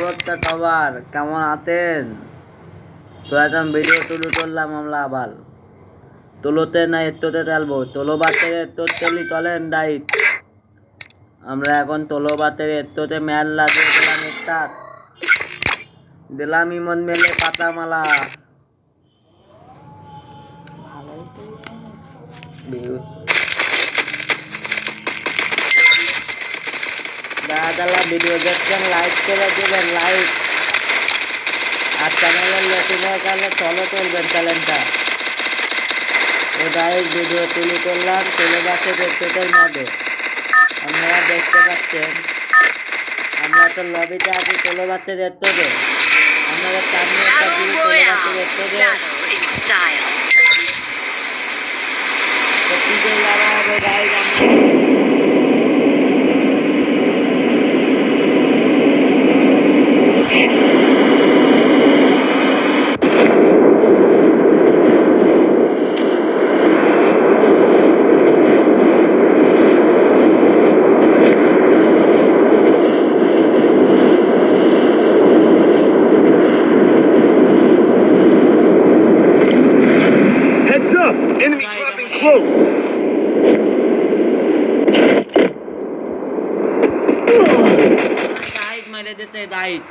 অবস্থা সবার? কেমন আছেন? তো এখন ভিডিও তুললাম আমরা আবার তোলোতে না এত্তোতে তেলবো তোলো বাতের এত্তোর তেলি চলেন ডাইট আমরা এখন তোলো বাতের এত্তোতে ম্যাল লাগিয়ে দিলাম স্টার্ট দিলাম ইমন মেলে পাতা মালা দাদা ভিডিও দেখছেন লাইক করে দেবেন লাইক আর চ্যানেলের নতুন হয়ে গেলে ফলো করবেন চ্যানেলটা ওটাই ভিডিও করলাম তুলে যাচ্ছে দেখতেটাই মাঝে আপনারা দেখতে পাচ্ছেন আমরা তো লবিতে আছি তোলো বাচ্চা দেখতে দে আপনারা সামনে একটা দিয়ে তোলো বাচ্চা দেখতে দে তো কি করে লাগা হবে guys Enemy dropping close. Guide মেরে দিতে গাইড